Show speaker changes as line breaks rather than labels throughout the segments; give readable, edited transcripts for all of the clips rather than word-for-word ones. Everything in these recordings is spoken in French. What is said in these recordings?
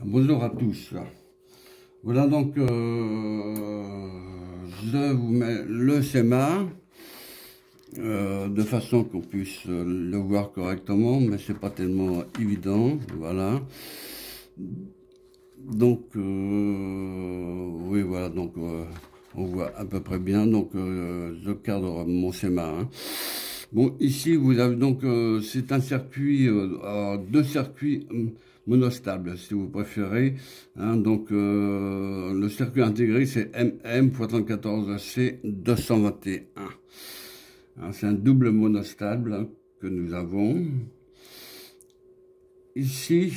Bonjour à tous. Voilà donc je vous mets le schéma de façon qu'on puisse le voir correctement, mais c'est pas tellement évident. Voilà. Donc oui, voilà, donc on voit à peu près bien. Donc je cadre mon schéma, hein. Bon, ici vous avez donc c'est un circuit, deux circuits monostables si vous préférez, hein. Donc le circuit intégré c'est MM.14C 221, hein, c'est un double monostable, hein, que nous avons ici.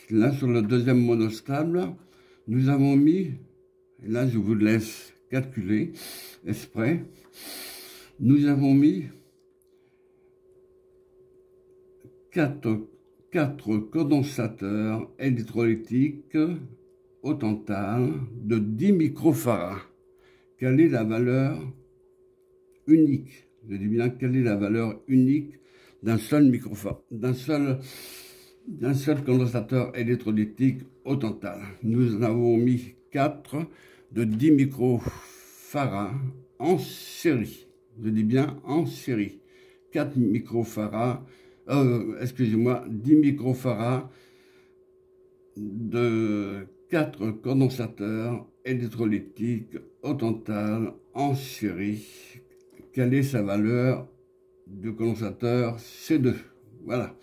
Là sur le deuxième monostable nous avons mis, et là je vous laisse calculer exprès, nous avons mis 4 condensateurs électrolytiques au total de 10 microfarads. Quelle est la valeur unique? Je dis bien, quelle est la valeur unique d'un seul d'un seul condensateur électrolytique au total? Nous en avons mis 4 de 10 microfarads en série. Je dis bien en série. 4 microfarads, excusez-moi, 10 microfarads de 4 condensateurs électrolytiques au total en série. Quelle est sa valeur de condensateur C2? Voilà.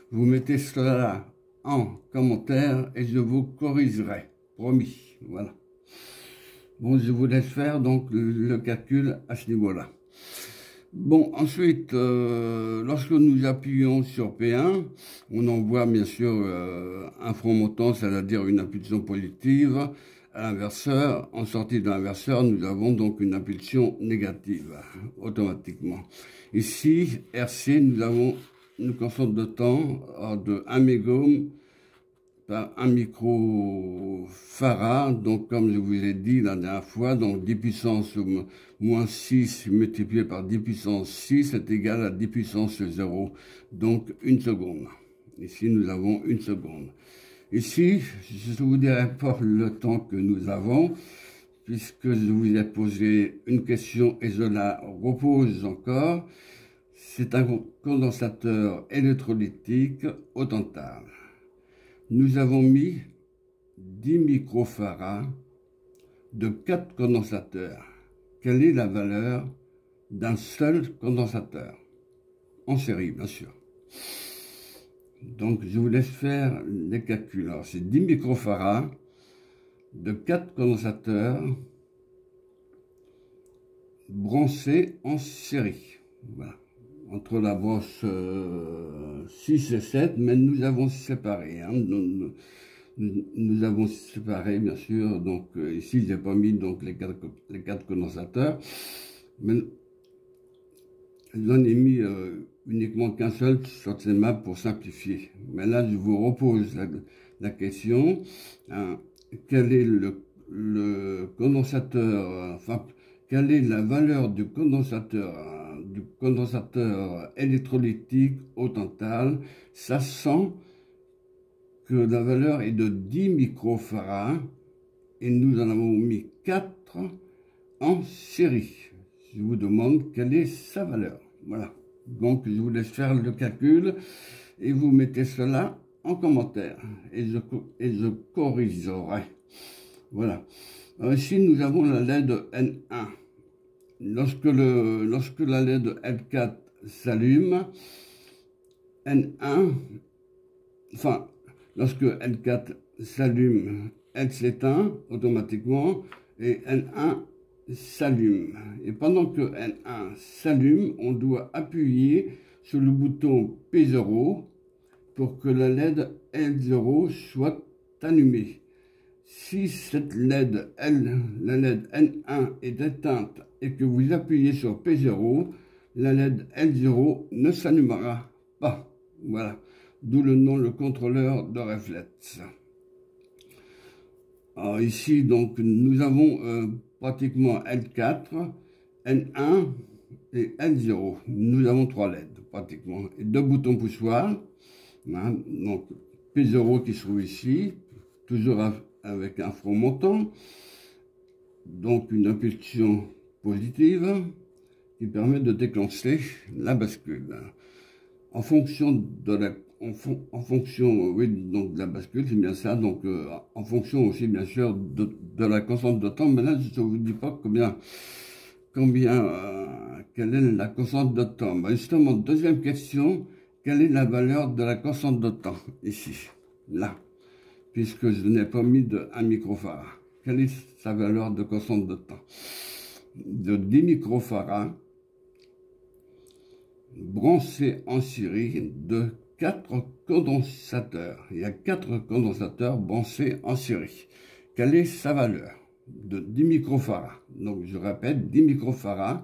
Vous mettez cela en commentaire et je vous corrigerai. Promis. Voilà. Bon, je vous laisse faire donc le calcul à ce niveau-là. Bon, ensuite, lorsque nous appuyons sur P1, on envoie bien sûr un front montant, c'est-à-dire une impulsion positive à l'inverseur. En sortie de l'inverseur, nous avons donc une impulsion négative, automatiquement. Ici, RC, nous avons une constante de temps de 1 mégohm par 1 microfarad, donc comme je vous ai dit la dernière fois, donc 10 puissance moins 6 multiplié par 10 puissance 6 est égal à 10 puissance 0, donc 1 seconde. Ici, nous avons 1 seconde. Ici, je ne vous dirai pas le temps que nous avons, puisque je vous ai posé une question et je la repose encore. C'est un condensateur électrolytique au total. Nous avons mis 10 microfarads de 4 condensateurs. Quelle est la valeur d'un seul condensateur? En série, bien sûr. Donc, je vous laisse faire les calculs. Alors, c'est 10 microfarads de 4 condensateurs branchés en série. Voilà. Entre la branche 6 et 7, mais nous avons séparé, hein. Nous avons séparé, bien sûr, donc ici, je n'ai pas mis donc, les quatre condensateurs, mais j'en ai mis uniquement qu'un seul sur ces maps pour simplifier. Mais là, je vous repose la question, hein, quel est le condensateur, enfin, quelle est la valeur du condensateur électrolytique au total, sachant que la valeur est de 10 microfarads et nous en avons mis 4 en série. Je vous demande quelle est sa valeur. Voilà. Donc, je vous laisse faire le calcul et vous mettez cela en commentaire et je corrigerai. Voilà. Alors ici, nous avons la LED N1. Lorsque la LED L4 s'allume, N1, enfin, lorsque L4 s'allume, elle s'éteint automatiquement et N1 s'allume. Et pendant que N1 s'allume, on doit appuyer sur le bouton P0 pour que la LED L0 soit allumée. Si cette LED, la LED N1 est éteinte et que vous appuyez sur P0, la LED L0 ne s'allumera pas. Voilà. D'où le nom, le contrôleur de réflexe. Alors ici, donc, nous avons pratiquement L4, N1 et L0. Nous avons 3 LED, pratiquement. Et 2 boutons poussoirs. Hein, donc, P0 qui se trouve ici, toujours avec un front montant, donc une impulsion positive qui permet de déclencher la bascule. En fonction de la oui, donc de la bascule, c'est bien ça, donc en fonction aussi bien sûr de la constante de temps, mais là je ne vous dis pas quelle est la constante de temps. Ben justement, deuxième question, quelle est la valeur de la constante de temps ici, là, puisque je n'ai pas mis de 1 microfarad. Quelle est sa valeur de constante de temps? De 10 microfarads branchés en série de 4 condensateurs. Il y a 4 condensateurs branchés en série. Quelle est sa valeur? De 10 microfarads. Donc je répète, 10 microfarads,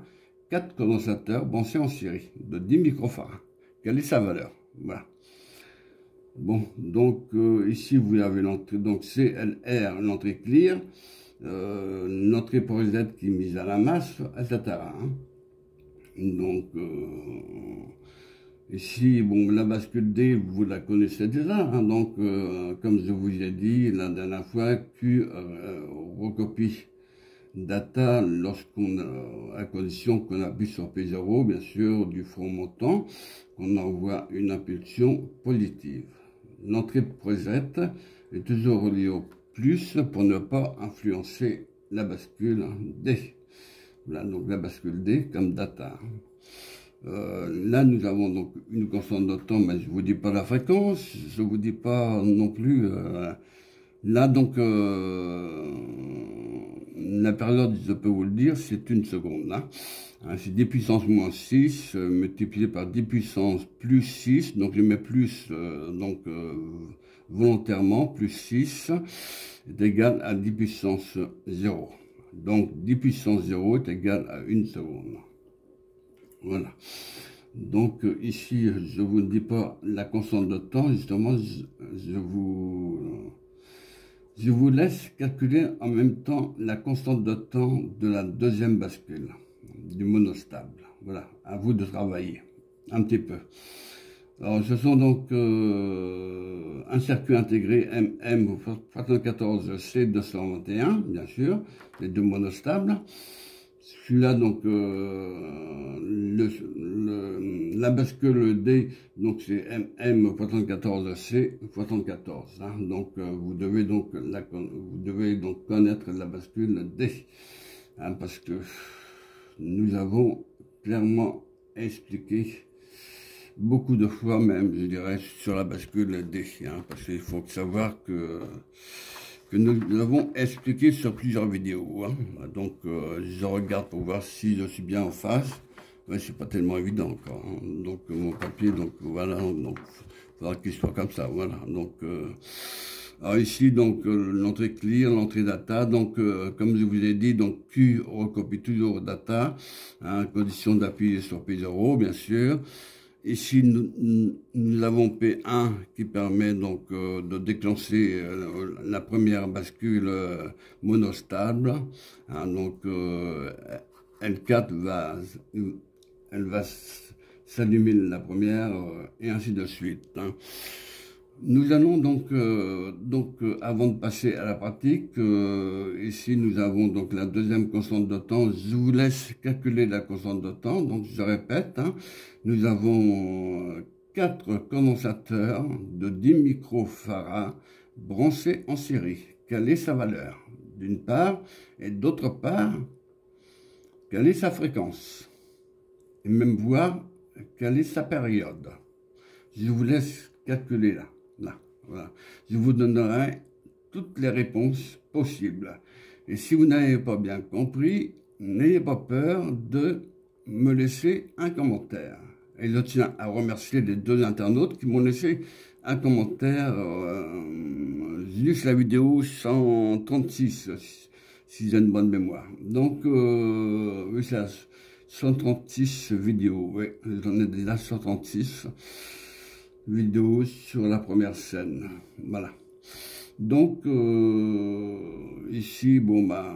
4 condensateurs branchés en série de 10 microfarads. Quelle est sa valeur? Voilà. Bon, donc ici vous avez l'entrée, donc CLR, l'entrée clear, l'entrée pour Z qui est mise à la masse, etc. Hein. Donc ici, bon, la bascule D, vous la connaissez déjà, hein, donc comme je vous ai dit la dernière fois, Q recopie data lorsqu'on à condition qu'on appuie sur P0, bien sûr, du front montant, qu'on envoie une impulsion positive. L'entrée preset est toujours reliée au plus pour ne pas influencer la bascule D. Voilà, donc la bascule D comme data. Là, nous avons donc une constante de temps, mais je ne vous dis pas la fréquence, je ne vous dis pas non plus... là, donc, la période, je peux vous le dire, c'est 1 seconde. Hein. C'est 10 puissance moins 6 multiplié par 10 puissance plus 6. Donc, je mets plus, volontairement, plus 6 est égal à 10 puissance 0. Donc, 10 puissance 0 est égal à 1 seconde. Voilà. Donc, ici, je ne vous dis pas la constante de temps. Justement, je vous laisse calculer en même temps la constante de temps de la deuxième bascule, du monostable. Voilà, à vous de travailler un petit peu. Alors, ce sont donc un circuit intégré MM74C221, bien sûr, les deux monostables. Celui-là, donc, la bascule D, donc c'est MM74C74. Hein, donc, vous devez donc connaître la bascule D, hein, parce que nous avons clairement expliqué beaucoup de fois même, je dirais, sur la bascule D, hein, parce qu'il faut savoir que nous l'avons expliqué sur plusieurs vidéos. Hein. Donc, je regarde pour voir si je suis bien en face. Ouais, c'est pas tellement évident encore. Hein. Donc, mon papier, donc voilà. Donc, il faudra qu'il soit comme ça. Voilà. Donc, alors ici, donc, l'entrée clear, l'entrée data. Donc, comme je vous ai dit, donc, Q recopie toujours data. Hein, condition d'appuyer sur P0, bien sûr. Ici, nous avons P1 qui permet donc de déclencher la première bascule monostable. Hein, donc, L4 va s'allumer la première et ainsi de suite. Hein. Nous allons donc, avant de passer à la pratique, ici nous avons donc la deuxième constante de temps. Je vous laisse calculer la constante de temps. Donc je répète, hein, nous avons 4 condensateurs de 10 microfarads branchés en série. Quelle est sa valeur, d'une part, et d'autre part, quelle est sa fréquence, et même voir quelle est sa période. Je vous laisse calculer là. Voilà. Je vous donnerai toutes les réponses possibles. Et si vous n'avez pas bien compris, n'ayez pas peur de me laisser un commentaire. Et je tiens à remercier les 2 internautes qui m'ont laissé un commentaire juste la vidéo 136, si j'ai une bonne mémoire. Donc, oui, c'est 136 vidéos. Oui, j'en ai déjà 136. Vidéo sur la première scène. Voilà. Donc, ici, bon, bah,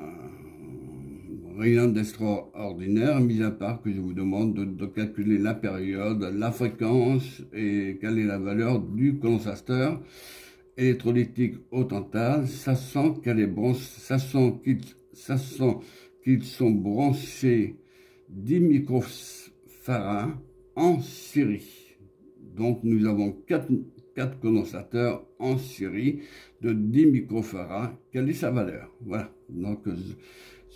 rien d'extraordinaire, mis à part que je vous demande de calculer la période, la fréquence et quelle est la valeur du condensateur électrolytique au tantale, sachant qu'elle est branchée, sachant qu'ils sont branchés 10 microfarads en série. Donc nous avons 4 condensateurs en série de 10 microfarads. Quelle est sa valeur? Voilà. Donc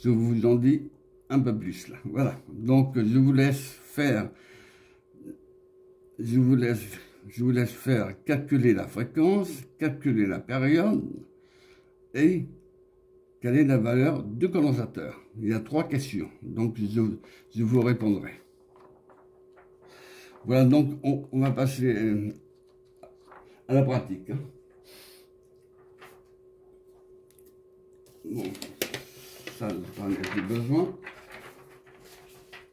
je vous en dis un peu plus là. Voilà. Donc je vous laisse faire. Je vous laisse faire calculer la fréquence, calculer la période et quelle est la valeur du condensateur. Il y a 3 questions, donc je vous répondrai. Voilà, donc on va passer à la pratique. Bon, ça, j'en ai plus besoin.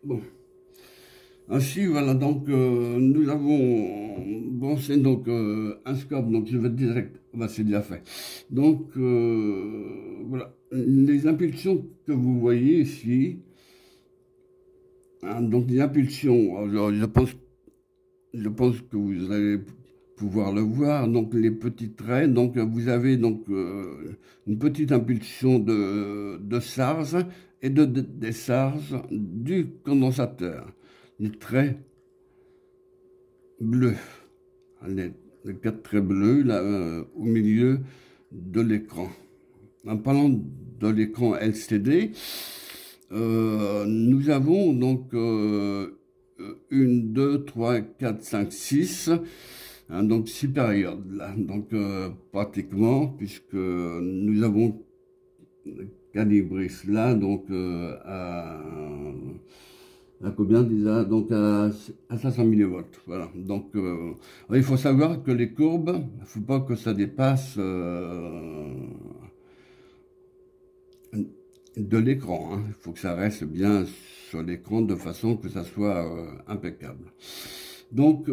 Bon. Ainsi, voilà, donc nous avons branché donc un scope, donc je vais direct, bah, c'est déjà fait. Donc voilà, les impulsions que vous voyez ici, hein, donc les impulsions, alors, je pense que vous allez pouvoir le voir, donc les petits traits, donc vous avez donc une petite impulsion de charge et de décharge du condensateur. Les traits bleus, les 4 traits bleus là, au milieu de l'écran. En parlant de l'écran LCD, nous avons donc 1, 2, 3, 4, 5, 6, hein, donc 6 périodes là. Donc pratiquement, puisque nous avons calibré cela donc à combien déjà? Donc à 500 millivolts. Voilà. Donc il faut savoir que les courbes, il ne faut pas que ça dépasse de l'écran. Hein. Il faut que ça reste bien sur l'écran de façon que ça soit impeccable. Donc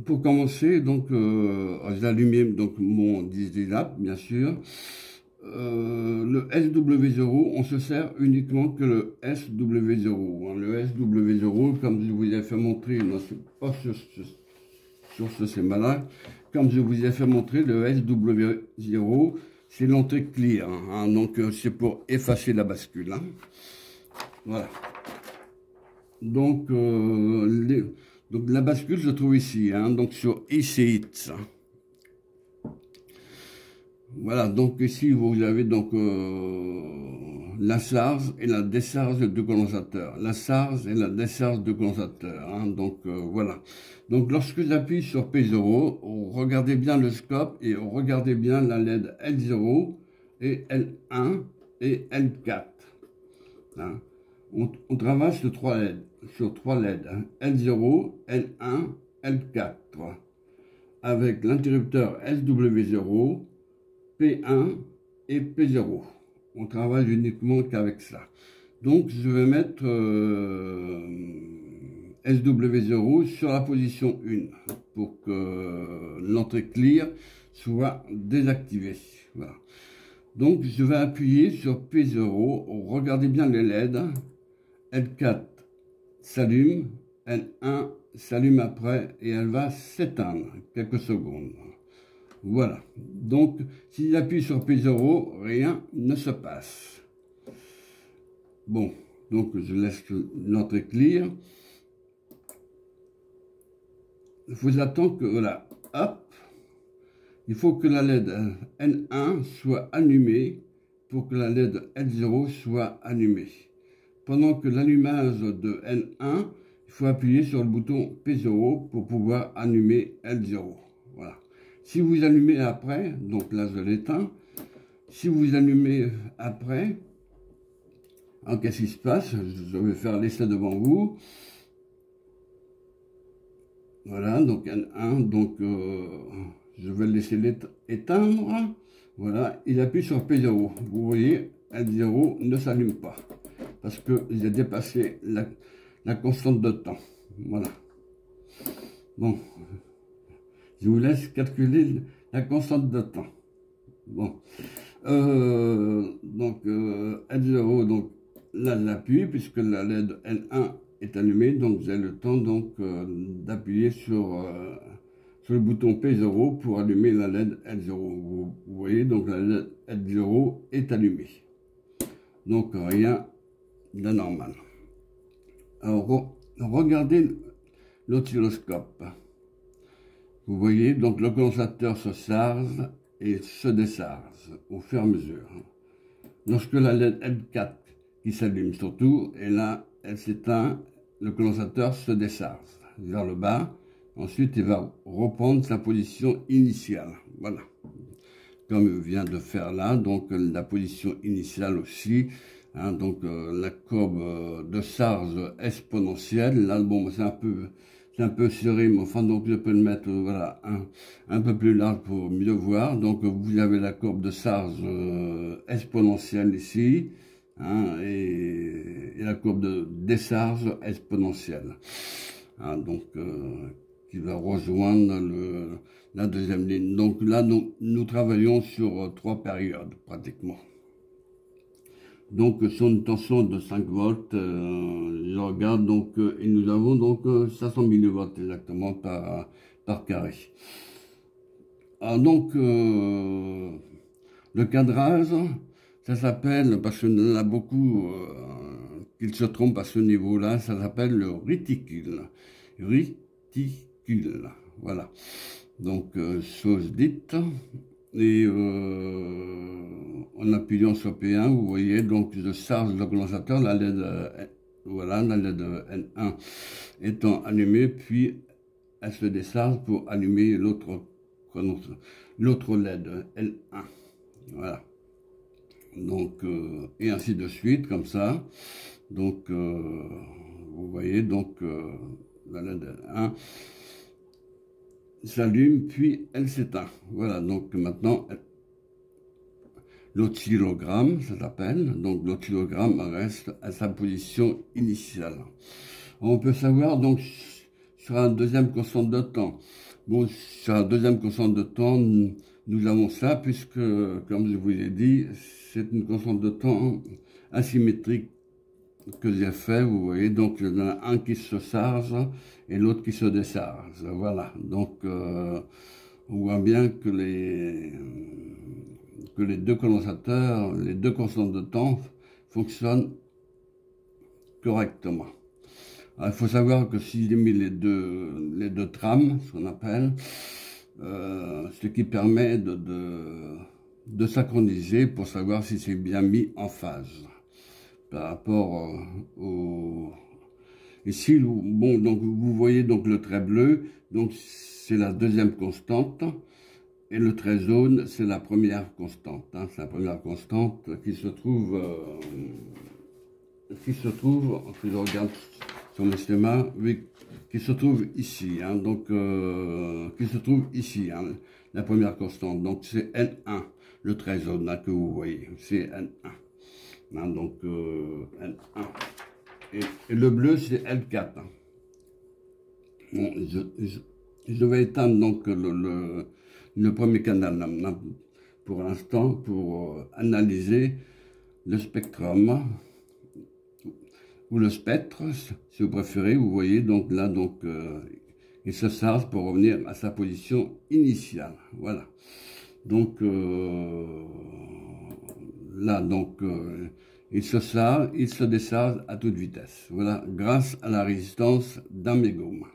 pour commencer, donc j'ai allumé donc mon digiLab, bien sûr. Le SW0, on se sert uniquement que le SW0. Hein. Le SW0, comme je vous ai fait montrer, non, pas sur ce schéma-là, comme je vous ai fait montrer, le SW0, c'est l'entrée clear. Hein. Donc, c'est pour effacer la bascule. Hein. Voilà. Donc, donc, la bascule se trouve ici, hein, donc sur ICIT. Voilà, donc ici vous avez donc la charge et la décharge du condensateur. La charge et la décharge du condensateur. Hein, donc voilà. Donc lorsque j'appuie sur P0, regardez bien le scope et regardez bien la LED L0 et L1 et L4. Hein. On travaille sur 3 LED, hein, L0, L1, L4. Avec l'interrupteur SW0. P1 et P0. On travaille uniquement qu'avec ça. Donc, je vais mettre SW0 sur la position 1 pour que l'entrée clear soit désactivée. Voilà. Donc, je vais appuyer sur P0. Regardez bien les LED. L4 s'allume. L1 s'allume après et elle va s'éteindre quelques secondes. Voilà, donc si j'appuie sur P0, rien ne se passe. Bon, donc je laisse l'entrée clear. Il faut attendre que, voilà, hop, il faut que la LED L1 soit allumée pour que la LED L0 soit allumée. Pendant que l'allumage de L1, il faut appuyer sur le bouton P0 pour pouvoir allumer L0. Voilà. Si vous allumez après, donc là je l'éteins, si vous allumez après, qu'est-ce qui se passe? Je vais faire l'essai devant vous. Voilà, donc N1, donc je vais le laisser éteindre. Voilà, il appuie sur P0. Vous voyez, L0 ne s'allume pas parce que j'ai dépassé la constante de temps. Voilà. Bon. Je vous laisse calculer la constante de temps. Bon. Donc, L0, donc là, j'appuie puisque la LED L1 est allumée. Donc, j'ai le temps donc d'appuyer sur sur le bouton P0 pour allumer la LED L0. Vous voyez, donc la LED L0 est allumée. Donc rien d'anormal. Alors regardez l'oscilloscope. Vous voyez, donc le condensateur se charge et se décharge au fur et à mesure. Lorsque la LED L4 qui s'allume surtout, et là elle s'éteint, le condensateur se décharge vers le bas. Ensuite, il va reprendre sa position initiale. Voilà. Comme il vient de faire là, donc la position initiale aussi. Hein, donc la courbe de charge exponentielle. Là, bon, c'est un peu serré, mais enfin, donc je peux le mettre voilà, un peu plus large pour mieux voir. Donc vous avez la courbe de charge exponentielle ici. Hein, et la courbe de décharge exponentielle. Hein, donc qui va rejoindre la deuxième ligne. Donc là, nous travaillons sur 3 périodes pratiquement. Donc sur une tension de 5 volts, je regarde donc, et nous avons donc 500 millivolts exactement par carré. Alors donc, le cadrage, ça s'appelle, parce qu'il y en a beaucoup qui se trompent à ce niveau-là, ça s'appelle le réticule. Réticule, voilà. Donc, chose dite. Et en appuyant sur P1, vous voyez, donc je charge le condensateur, la LED, voilà, la LED N1 étant allumée, puis elle se décharge pour allumer l'autre LED L1. Voilà. Donc, et ainsi de suite, comme ça. Donc, vous voyez, donc, la LED 1 s'allume, puis elle s'éteint. Voilà, donc maintenant, l'oscillogramme, ça s'appelle. Donc, l'oscillogramme reste à sa position initiale. On peut savoir, donc, sur un deuxième constante de temps. Bon, sur un deuxième constante de temps, nous avons ça, puisque, comme je vous ai dit, c'est une constante de temps asymétrique que j'ai fait, vous voyez, donc il y en a un qui se charge et l'autre qui se décharge, voilà, donc on voit bien que les deux condensateurs, les deux constantes de temps fonctionnent correctement. Alors, il faut savoir que si j'ai mis les deux trames, ce qu'on appelle, ce qui permet de synchroniser pour savoir si c'est bien mis en phase par rapport au... Ici, bon, donc vous voyez donc le trait bleu, donc c'est la deuxième constante, et le trait jaune, c'est la première constante. Hein, c'est la première constante qui se trouve, si je regarde sur le schéma, oui, qui se trouve ici, hein, donc qui se trouve ici, hein, la première constante. Donc c'est N1, le trait jaune là que vous voyez, c'est N1. Hein, donc N1. Et le bleu c'est L4. Hein. Bon, je vais éteindre donc le premier canal là, pour l'instant pour analyser le spectrum ou le spectre si vous préférez. Vous voyez donc là donc il se charge pour revenir à sa position initiale. Voilà. Donc là donc il se charge, il se décharge à toute vitesse. Voilà, grâce à la résistance d'un mégome.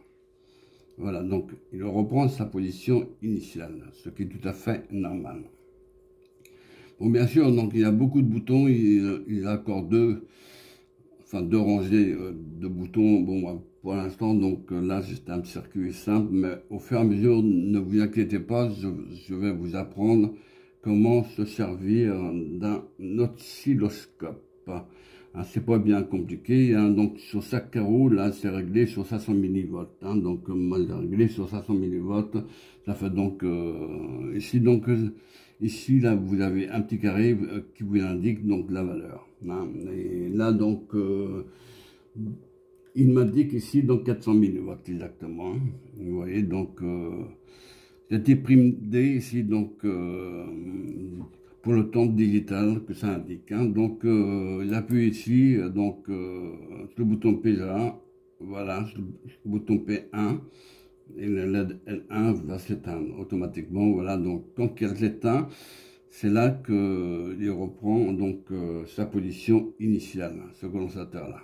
Voilà, donc il reprend sa position initiale, ce qui est tout à fait normal. Bon, bien sûr, donc il y a beaucoup de boutons, il accorde deux rangées de boutons. Bon, pour l'instant, donc là, c'est un circuit simple, mais au fur et à mesure, ne vous inquiétez pas, je vais vous apprendre comment se servir d'un oscilloscope. Hein, c'est pas bien compliqué, hein, donc sur chaque carreau, là, c'est réglé sur 500 millivolts. Hein, donc, moi, j'ai réglé sur 500 millivolts. Ça fait donc, ici, là, vous avez un petit carré qui vous indique donc la valeur. Hein, et là, donc, il m'indique ici donc 400 millivolts exactement. Hein, vous voyez, donc, c'était prime D ici, donc, pour le temps digital que ça indique. Hein. Donc, j'appuie ici, donc, sur le bouton P1, voilà, sur le bouton P1, et le LED L1 va s'éteindre automatiquement. Voilà, donc quand elle s'éteint, c'est là qu'il reprend donc sa position initiale, ce condensateur-là.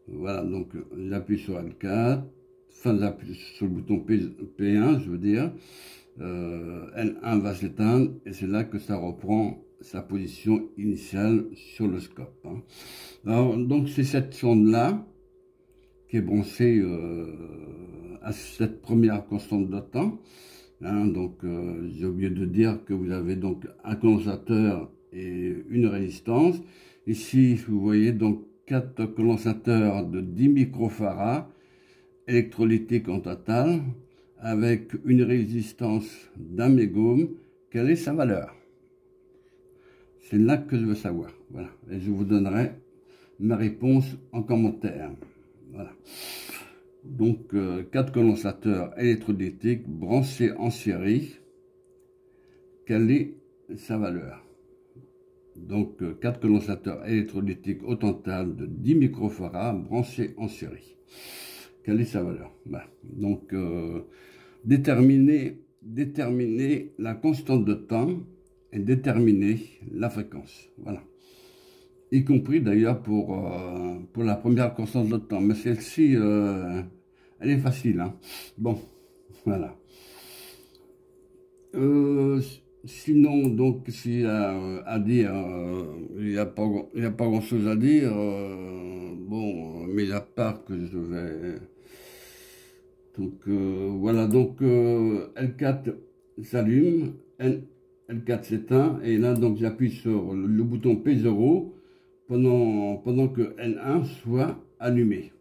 Voilà, donc j'appuie sur L4, enfin j'appuie sur le bouton P1, je veux dire. L1 va s'éteindre et c'est là que ça reprend sa position initiale sur le scope. Hein. Alors, donc c'est cette sonde-là qui est branchée à cette première constante de temps. Hein, donc j'ai oublié de dire que vous avez donc un condensateur et une résistance. Ici, vous voyez donc 4 condensateurs de 10 microfarads électrolytiques en total, avec une résistance d'un mégaume. Quelle est sa valeur? C'est là que je veux savoir. Voilà. Et je vous donnerai ma réponse en commentaire. Voilà. Donc, 4 condensateurs électrolytiques branchés en série. Quelle est sa valeur? Donc, 4 condensateurs électrolytiques au total de 10 microfarads branchés en série. Quelle est sa valeur? Voilà. Donc, déterminer la constante de temps et déterminer la fréquence. Voilà. Y compris d'ailleurs pour la première constante de temps. Mais celle-ci, elle est facile. Hein. Bon, voilà. Sinon, donc, s'il y a à dire, il n'y a pas grand-chose à dire. Bon, mais à part que je vais... Donc, voilà, donc L4 s'allume, L4 s'éteint, et là, donc, j'appuie sur le bouton P0 pendant que L1 soit allumé.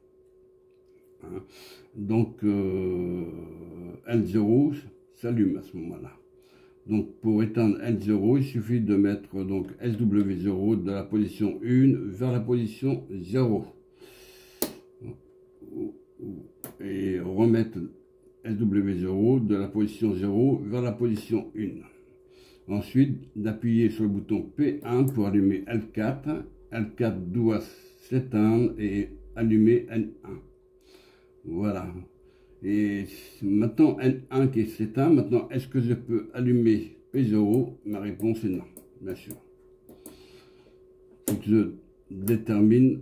Hein. Donc, L0 s'allume à ce moment-là. Donc, pour éteindre L0, il suffit de mettre donc SW0 de la position 1 vers la position 0. Et remettre SW0 de la position 0 vers la position 1. Ensuite, d'appuyer sur le bouton P1 pour allumer L4. L4 doit s'éteindre et allumer N1. Voilà. Et maintenant N1 qui s'éteint, maintenant est-ce que je peux allumer P0? Ma réponse est non, bien sûr. Donc je détermine,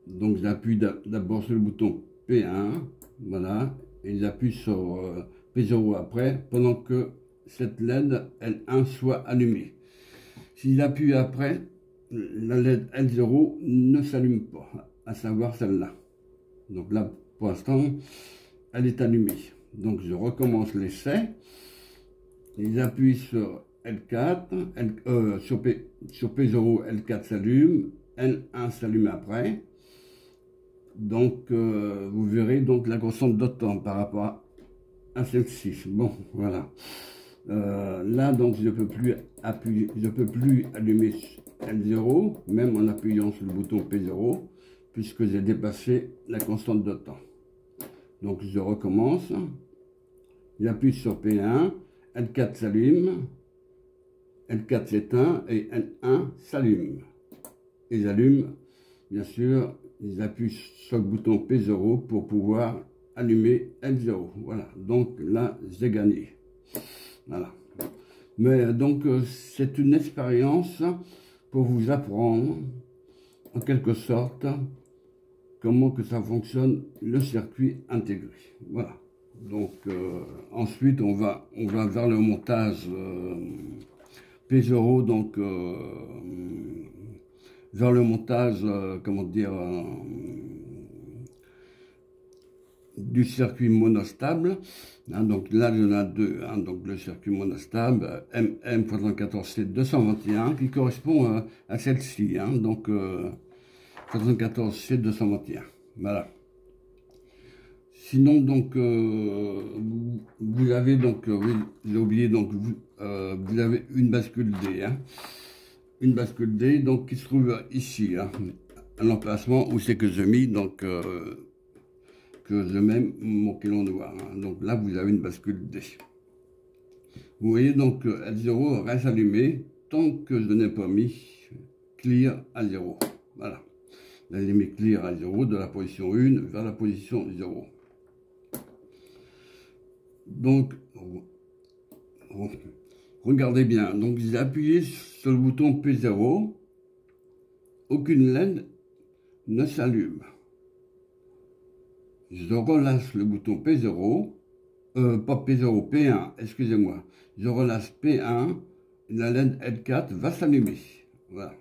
donc j'appuie d'abord sur le bouton P1, voilà, et j'appuie sur P0 après, pendant que cette LED L1 soit allumée. Si j'appuie après, la LED L0 ne s'allume pas, à savoir celle-là. Donc là, pour l'instant, elle est allumée. Donc je recommence l'essai. J'appuie sur L4, sur P0, L4 s'allume, L1 s'allume après. Donc vous verrez donc la constante de temps par rapport à celle-ci. Bon, voilà. Là donc je peux plus allumer L0, même en appuyant sur le bouton P0, puisque j'ai dépassé la constante de temps. Donc je recommence, j'appuie sur P1, L4 s'allume, L4 s'éteint et L1 s'allume. Et j'allume, bien sûr, j'appuie sur le bouton P0 pour pouvoir allumer L0. Voilà, donc là j'ai gagné. Voilà. Mais donc c'est une expérience pour vous apprendre, en quelque sorte, comment que ça fonctionne le circuit intégré. Voilà. Donc ensuite on va vers le montage P0, donc vers le montage comment dire du circuit monostable. Hein, donc là il y en a deux, hein, donc le circuit monostable MM74C221 qui correspond à celle-ci, hein, donc 74C221. Voilà. Sinon, donc, vous avez donc, oui, j'ai oublié, donc, vous avez une bascule D, hein, une bascule D, donc, qui se trouve ici, hein, à l'emplacement où c'est que je mis, donc, que je mets mon pilon noir. Hein. Donc là, vous avez une bascule D. Vous voyez, donc, L0 reste allumé tant que je n'ai pas mis clear à 0. Voilà. Là, j'ai mis clear à 0 de la position 1 vers la position 0. Donc, regardez bien. Donc, j'ai appuyé sur le bouton P0. Aucune LED ne s'allume. Je relâche le bouton P0. Pas P0, P1, excusez-moi. Je relâche P1. La LED L4 va s'allumer. Voilà.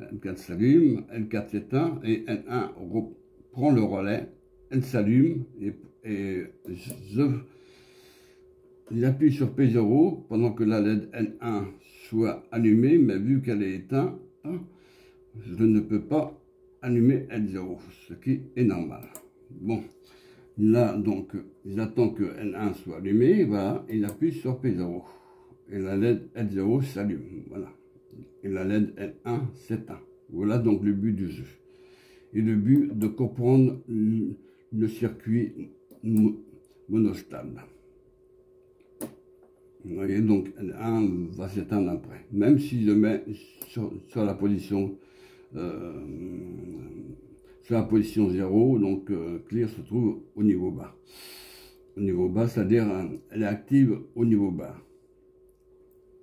L4 s'allume, L4 s'éteint et L1 reprend le relais. Elle s'allume et j'appuie sur P0 pendant que la LED L1 soit allumée, mais vu qu'elle est éteinte, je ne peux pas allumer L0, ce qui est normal. Bon, là donc j'attends que L1 soit allumée, voilà, et j'appuie sur P0 et la LED L0 s'allume, voilà, et la LED L1 s'éteint. Voilà donc le but du jeu et le but de comprendre le circuit monostable. Vous voyez, donc L1 va s'éteindre après, même si je mets sur la position 0, donc clear se trouve au niveau bas. Au niveau bas, c'est-à-dire elle est active au niveau bas.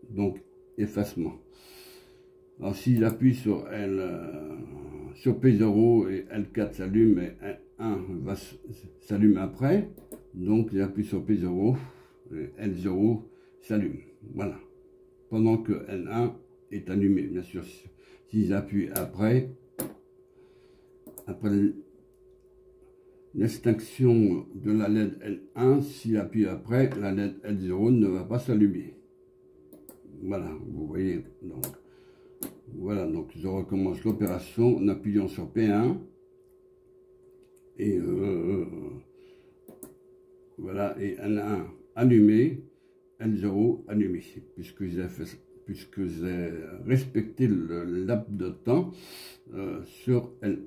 Donc effacement. Alors si j'appuie sur sur P0 et L4 s'allume et L1 va s'allumer après, donc j'appuie sur P0 et L0 s'allume. Voilà. Pendant que L1 est allumé, bien sûr. Si j'appuie après l'extinction de la LED L1, si j'appuie après, la LED L0 ne va pas s'allumer. Voilà, vous voyez. Donc, voilà, donc je recommence l'opération en appuyant sur P1. Et voilà, et L1 allumé, L0 allumé, puisque j'ai respecté le laps de temps sur L1.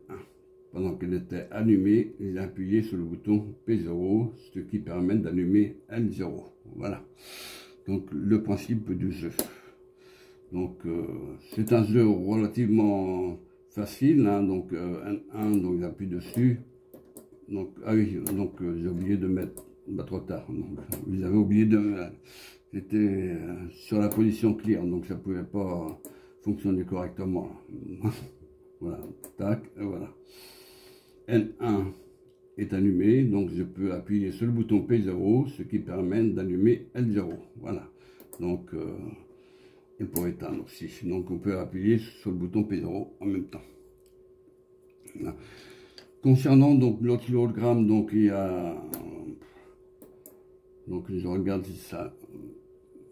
Pendant qu'elle était allumée, j'ai appuyé sur le bouton P0, ce qui permet d'allumer L0. Voilà. Donc le principe du jeu. Donc c'est un jeu relativement facile, hein, donc L1, donc j'appuie dessus. Donc, ah oui, donc j'ai oublié de mettre, bah, trop tard. Donc, vous avez oublié de j'étais sur la position clear, donc ça ne pouvait pas fonctionner correctement. Voilà, tac, et voilà. L1 est allumé, donc je peux appuyer sur le bouton P0, ce qui permet d'allumer L0. Voilà. Donc, et pour éteindre aussi. Donc on peut appuyer sur le bouton P0 en même temps. Voilà. Concernant donc l'oscillogramme, donc il y a, donc je regarde si ça,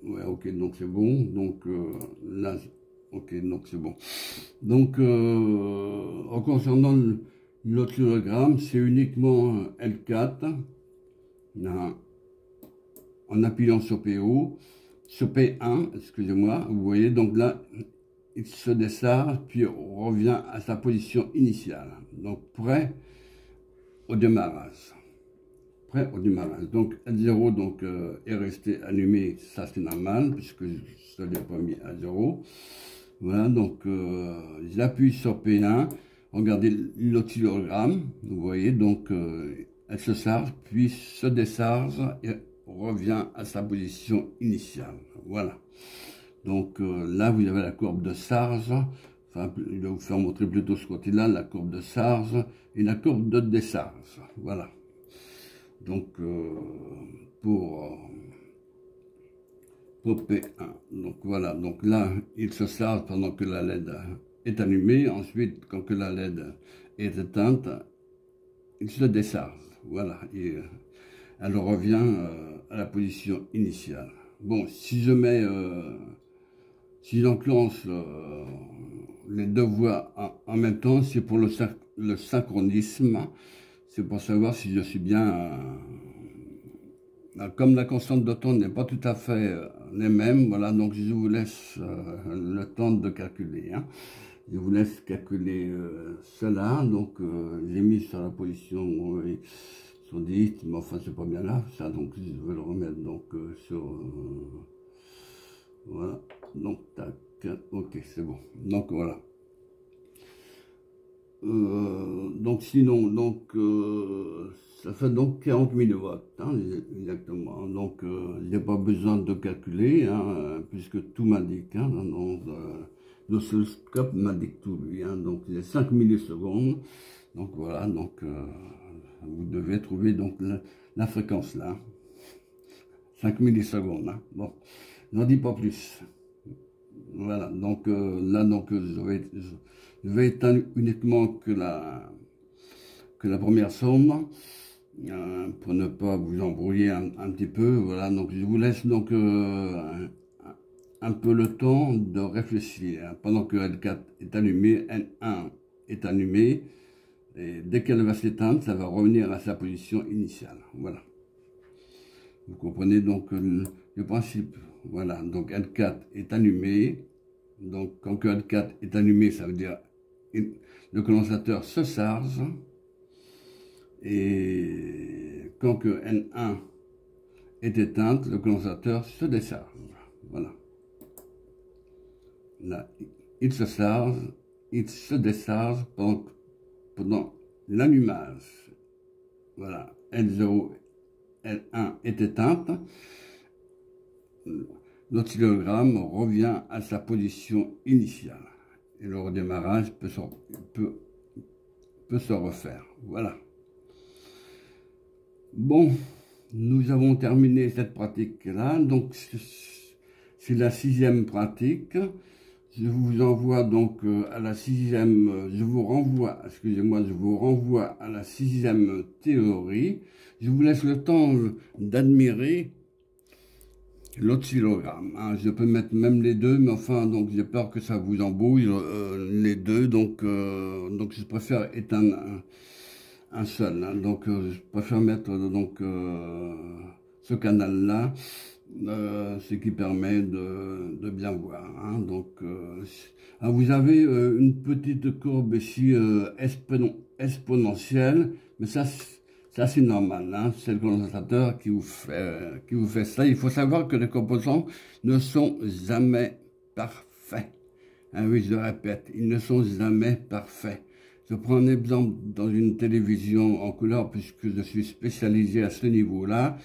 ouais, ok, donc c'est bon. Donc là, ok, donc c'est bon. Donc en concernant l'oscillogramme, c'est uniquement L4 là, en appuyant sur PO, sur P1, excusez-moi, vous voyez, donc là il se décharge puis revient à sa position initiale, donc prêt au démarrage. Prêt au démarrage. Donc L0 donc, est resté allumé, ça c'est normal, puisque je ne l'ai pas mis à 0. Voilà, donc j'appuie sur P1, regardez l'oscillogramme, vous voyez, donc elle se charge, puis se décharge et revient à sa position initiale. Voilà. Donc là, vous avez la courbe de charge. Enfin, je vais vous faire montrer plutôt ce côté-là, la courbe de charge et la courbe de décharge. Voilà. Donc, pour P1. Donc voilà. Donc là, il se charge pendant que la LED est allumée. Ensuite, quand que la LED est éteinte, il se décharge. Voilà. Et elle revient à la position initiale. Bon, si je mets... si j'enclenche les deux voies en même temps, c'est pour le synchronisme. C'est pour savoir si je suis bien... comme la constante de temps n'est pas tout à fait les mêmes, voilà, donc je vous laisse le temps de calculer. Hein. Je vous laisse calculer cela. Donc j'ai mis sur la position 110, mais enfin c'est pas bien là, ça, donc je vais le remettre donc sur... voilà, donc tac, ok, c'est bon. Donc voilà. Donc sinon, donc Ça fait donc 40 000 watts, hein, exactement. Donc, il n'y a pas besoin de calculer, hein, puisque tout m'indique. Hein, l'oscilloscope m'indique tout, lui. Hein, donc, il y a 5 millisecondes. Donc, voilà. Donc, vous devez trouver donc la fréquence là. 5 millisecondes. Hein. Bon, n'en dis pas plus. Voilà. Donc, là, donc, je vais éteindre uniquement que la première somme. Pour ne pas vous embrouiller un petit peu, voilà, donc je vous laisse donc un peu le temps de réfléchir, pendant que L4 est allumé, N1 est allumé, et dès qu'elle va s'éteindre, ça va revenir à sa position initiale, voilà. Vous comprenez donc le principe, voilà, donc L4 est allumé, donc quand que L4 est allumé, ça veut dire le condensateur se charge, et quand que N1 est éteinte, le condensateur se décharge. Voilà. Là, il se charge, il se décharge pendant l'allumage. Voilà. L0, L1 est éteinte. L'oscillogramme revient à sa position initiale. Et le redémarrage peut se refaire. Voilà. Bon, nous avons terminé cette pratique-là, donc c'est la 6e pratique. Je vous envoie donc à la 6e, je vous renvoie à la 6e théorie. Je vous laisse le temps d'admirer l'oscillogramme. Hein. Je peux mettre même les deux, mais enfin, donc j'ai peur que ça vous embrouille les deux, donc je préfère éteindre un seul, hein. Donc je préfère mettre donc ce canal là, ce qui permet de bien voir, hein. Donc vous avez une petite courbe ici exponentielle, mais ça c'est normal, hein. C'est le condensateur qui vous fait ça. Il faut savoir que les composants ne sont jamais parfaits, hein. Oui, je le répète, ils ne sont jamais parfaits. Je prends un exemple dans une télévision en couleur, puisque je suis spécialisé à ce niveau-là.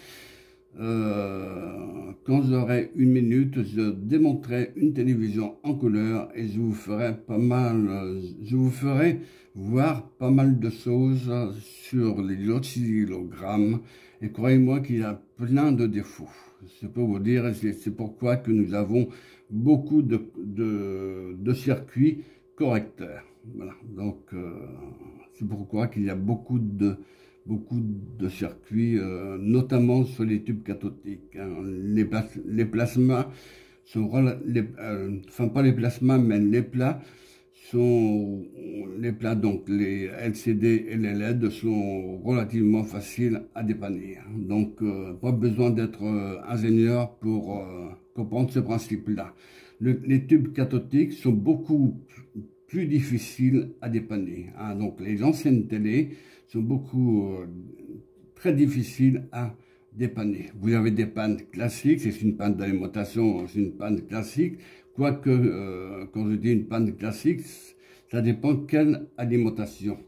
Quand j'aurai 1 minute, je démontrerai une télévision en couleur et je vous ferai voir pas mal de choses sur l'oscillogramme. Et croyez-moi qu'il y a plein de défauts. Je peux vous dire, c'est pourquoi que nous avons beaucoup de circuits correcteurs. Voilà, donc c'est pourquoi qu'il y a beaucoup de circuits, notamment sur les tubes cathodiques. Hein. Les plasmas sont, enfin pas les plasmas, mais les plats donc les LCD et les LED sont relativement faciles à dépanner. Hein. Donc pas besoin d'être ingénieur pour comprendre ce principe-là. Les tubes cathodiques sont beaucoup plus difficiles à dépanner. Hein. Donc les anciennes télé sont très difficiles à dépanner. Vous avez des pannes classiques, c'est une panne d'alimentation, c'est une panne classique, quoique quand je dis une panne classique, ça dépend quelle alimentation.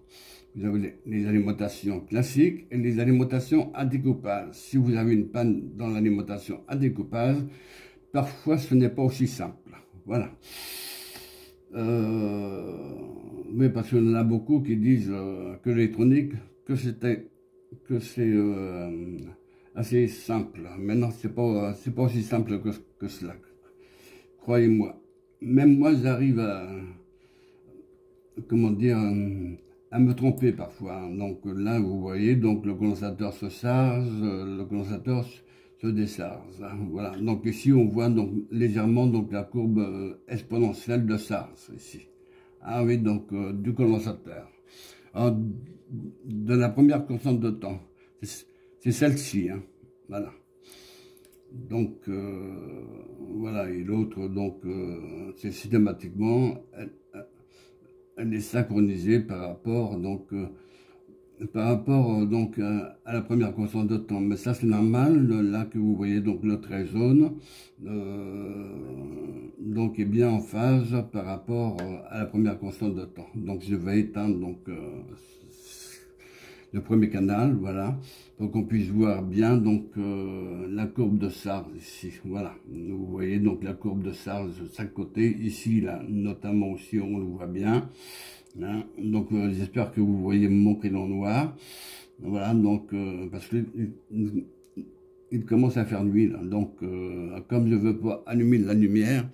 Vous avez les alimentations classiques et les alimentations à découpage. Si vous avez une panne dans l'alimentation à découpage, parfois ce n'est pas aussi simple. Voilà. Mais parce qu'il y en a beaucoup qui disent que l'électronique, que c'est assez simple. Maintenant, c'est pas aussi simple que cela. Croyez-moi. Même moi, j'arrive comment dire, à me tromper parfois. Donc là, vous voyez, donc le condensateur se charge, le condensateur se décharge. Hein, voilà. Donc ici, on voit donc légèrement donc la courbe exponentielle de charge ici. Ah oui, donc du condensateur. Alors, de la première constante de temps, c'est celle-ci. Hein, voilà. Donc voilà, et l'autre, donc c'est systématiquement, elle est synchronisée par rapport donc à la première constante de temps. Mais ça c'est normal, là que vous voyez donc le trait jaune, donc est bien en phase par rapport à la première constante de temps. Donc je vais éteindre donc le premier canal, voilà, pour qu'on puisse voir bien donc la courbe de Sars ici, voilà. Vous voyez donc la courbe de Sars de chaque côté, ici là notamment aussi on le voit bien, hein. Donc j'espère que vous voyez mon crayon noir, voilà, donc parce que il commence à faire nuit là, donc comme je veux pas allumer la lumière,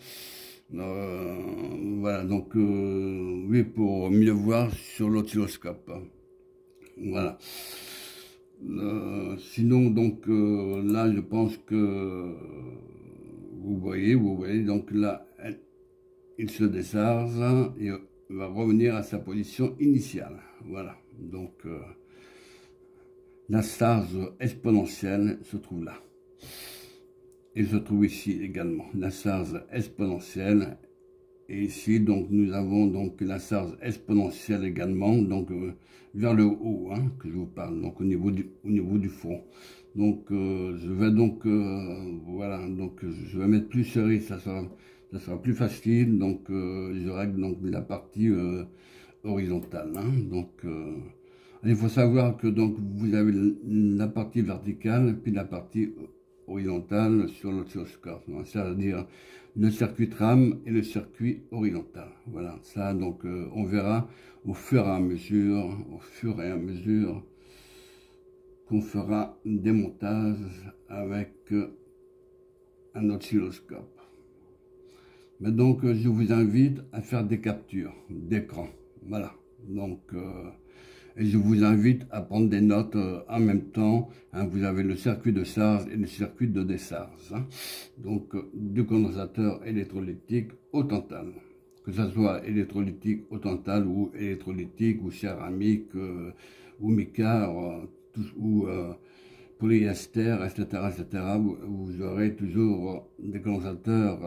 voilà, donc oui, pour mieux voir sur l'oscilloscope, voilà. Sinon donc là je pense que vous voyez, donc là il se décharge et va revenir à sa position initiale, voilà. Donc la charge exponentielle se trouve là. Et se trouve ici également la charge exponentielle. Et ici, donc, nous avons donc la charge exponentielle également, donc vers le haut, hein, que je vous parle, donc au niveau du front. Donc, je vais donc, voilà, donc je vais mettre plus serré, ça sera plus facile. Donc, je règle donc la partie horizontale, hein, donc. Il faut savoir que donc vous avez la partie verticale puis la partie horizontale sur l'oscilloscope, c'est-à-dire le circuit tram et le circuit horizontal. Voilà, ça donc on verra au fur et à mesure, qu'on fera des montages avec un oscilloscope. Mais donc je vous invite à faire des captures d'écran. Voilà, donc et je vous invite à prendre des notes en même temps, hein. Vous avez le circuit de charge et le circuit de décharge, hein. Donc du condensateur électrolytique au tantal, que ce soit électrolytique au tantal ou électrolytique ou céramique ou mica ou polyester, etc. Vous aurez toujours des condensateurs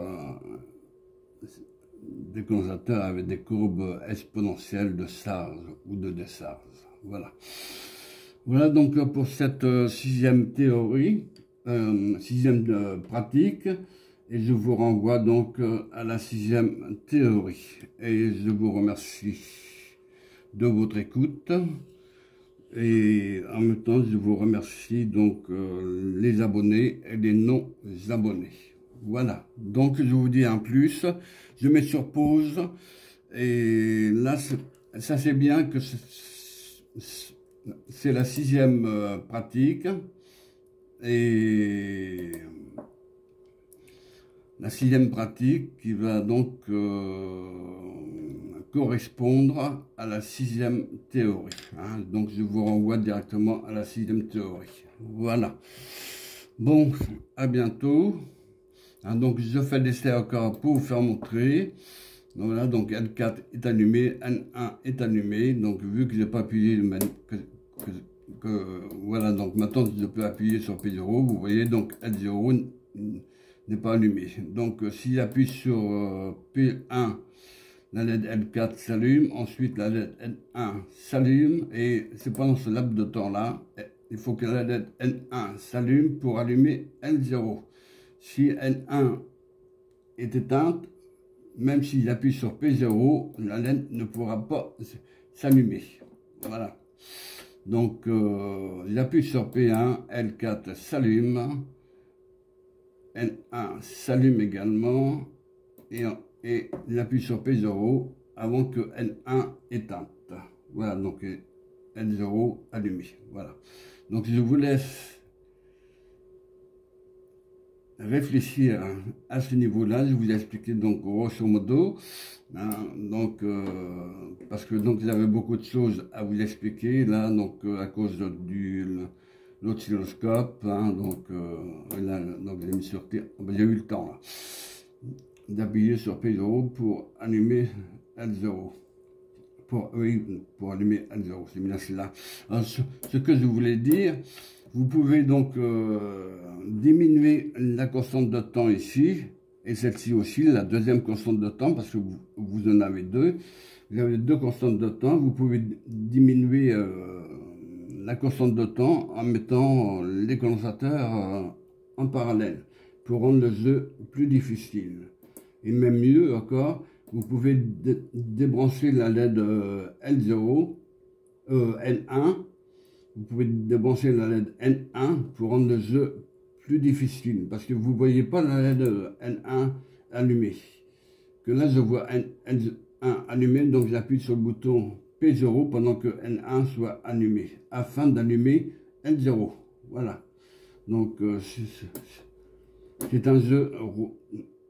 avec des courbes exponentielles de charge ou de décharge. Voilà. Voilà donc pour cette sixième théorie, sixième pratique, et je vous renvoie donc à la sixième théorie. Et je vous remercie de votre écoute. Et en même temps, je vous remercie donc les abonnés et les non-abonnés. Voilà, donc je vous dis en plus, je mets sur pause, et là, ça c'est bien que c'est la sixième pratique, et la sixième pratique qui va donc correspondre à la sixième théorie, hein. Donc je vous renvoie directement à la sixième théorie. Voilà, bon, à bientôt. Donc je fais l'essai encore pour vous faire montrer. Donc voilà, donc L4 est allumé, N1 est allumé. Donc vu que j'ai pas appuyé, voilà, donc maintenant je peux appuyer sur P0. Vous voyez, donc L0 n'est pas allumé. Donc si j'appuie sur P1, la LED L4 s'allume. Ensuite la LED N1 s'allume. Et c'est pendant ce laps de temps là, il faut que la LED N1 s'allume pour allumer L0. Si N1 est éteinte, même si j'appuie sur P0, la LED ne pourra pas s'allumer. Voilà. Donc, j'appuie sur P1, L4 s'allume, N1 s'allume également, et j'appuie sur P0 avant que N1 éteinte. Voilà, donc L0 allumé. Voilà. Donc, je vous laisse réfléchir à ce niveau-là. Je vous ai expliqué donc grosso modo, hein, donc parce que donc j'avais beaucoup de choses à vous expliquer là, donc à cause de l'oscilloscope, hein, donc là, donc j'ai mis sur j'ai eu le temps là d'appuyer sur P0 pour allumer L0. Pour allumer L0, c'est bien cela. Alors, ce que je voulais dire, vous pouvez donc diminuer la constante de temps ici, et celle-ci aussi, la deuxième constante de temps, parce que vous en avez deux. Vous avez deux constantes de temps. Vous pouvez diminuer la constante de temps en mettant les condensateurs en parallèle, pour rendre le jeu plus difficile. Et même mieux encore, vous pouvez débrancher la LED L0, L1, vous pouvez débrancher la LED N1 pour rendre le jeu plus difficile, parce que vous ne voyez pas la LED N1 allumée. Que là, je vois N1 allumé, donc j'appuie sur le bouton P0 pendant que N1 soit allumé, afin d'allumer N0. Voilà. Donc, c'est un jeu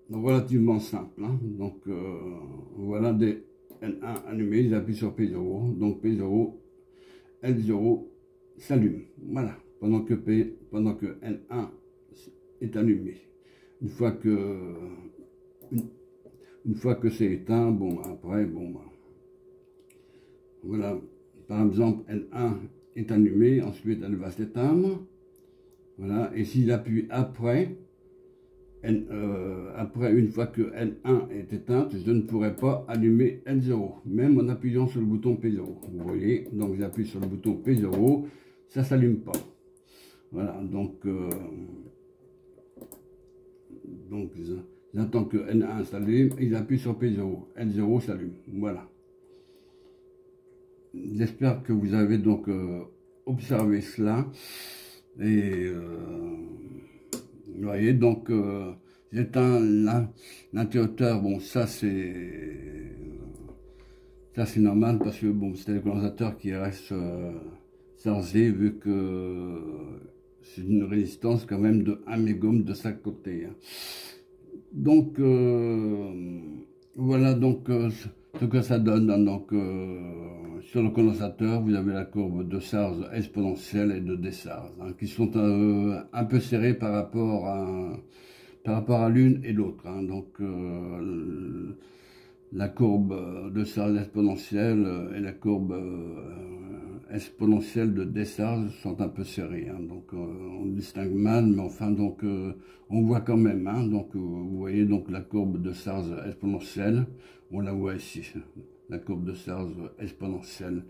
relativement simple. Hein. Donc, voilà des N1 allumés, j'appuie sur P0. Donc, P0, N0 s'allume. Voilà. Pendant que N1 est allumé. Une fois que c'est éteint, bon, après, bon, voilà. Par exemple, N1 est allumé, ensuite elle va s'éteindre. Voilà. Et s'il appuie après, une fois que N1 est éteinte, je ne pourrai pas allumer N0, même en appuyant sur le bouton P0. Vous voyez, donc j'appuie sur le bouton P0, ça ne s'allume pas. Voilà, donc j'attends que N1 s'allume et j'appuie sur P0, N0 s'allume. Voilà. J'espère que vous avez donc observé cela. Et vous voyez, donc j'éteins l'interrupteur. Bon, ça c'est normal parce que bon, c'est le condensateur qui reste chargé vu que c'est une résistance quand même de 1 mégohm de chaque côté. Hein. Donc voilà donc ce que ça donne. Hein. Donc sur le condensateur, vous avez la courbe de charge exponentielle et de décharge, hein, qui sont un peu serrées par rapport à l'une et l'autre. Hein. Donc la courbe de charge exponentielle et la courbe exponentielle de décharge sont un peu serrées. Hein. Donc on distingue mal, mais enfin donc on voit quand même. Hein. Donc vous voyez donc la courbe de charge exponentielle, on la voit ici. La courbe de charge exponentielle.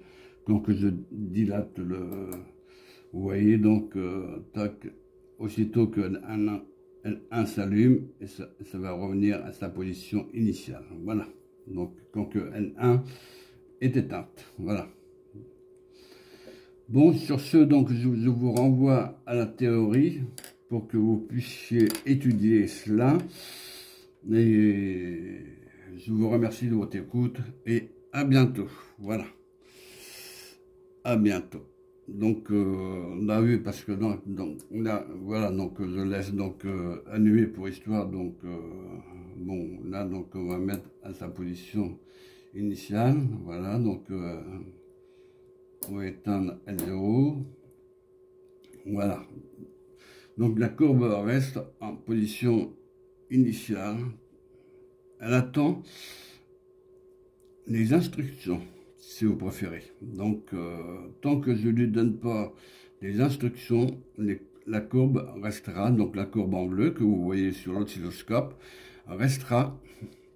Donc je dilate vous voyez donc tac, aussitôt que N1 s'allume, et ça va revenir à sa position initiale. Voilà. Donc quand N1 est éteinte. Voilà. Bon, sur ce, donc je vous renvoie à la théorie pour que vous puissiez étudier cela. Et je vous remercie de votre écoute et à bientôt. Voilà. À bientôt. Donc, on a vu parce que donc là, voilà, donc je laisse donc allumer pour histoire. Donc, bon, là, donc on va mettre à sa position initiale. Voilà, donc on va éteindre L0. Voilà. Donc la courbe reste en position initiale. Elle attend les instructions, si vous préférez. Donc, tant que je ne lui donne pas les instructions, la courbe restera, donc la courbe en bleu que vous voyez sur l'oscilloscope, restera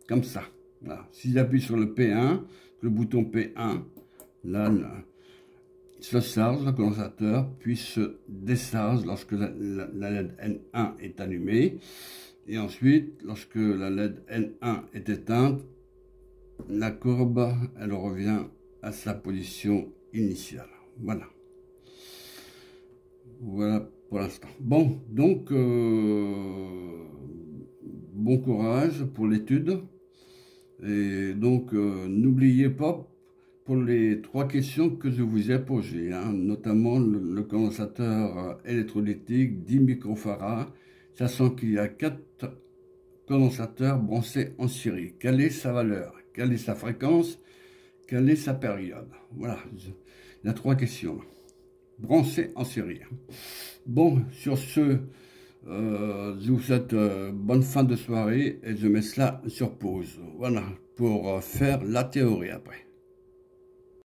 comme ça. Voilà. Si j'appuie sur le P1, le bouton P1, là, se charge, le condensateur, puis se décharge lorsque la LED N1 est allumée. Et ensuite, lorsque la LED N1 est éteinte, la courbe, elle revient à sa position initiale. Voilà. Voilà pour l'instant. Bon, donc, bon courage pour l'étude. Et donc, n'oubliez pas, pour les 3 questions que je vous ai posées, hein, notamment le condensateur électrolytique 10 microfarads, sachant qu'il y a 4 condensateurs branchés en série. Quelle est sa valeur? Quelle est sa fréquence? Quelle est sa période? Voilà, il y a 3 questions. Branchés en série. Bon, sur ce, je vous souhaite bonne fin de soirée et je mets cela sur pause. Voilà, pour faire la théorie après.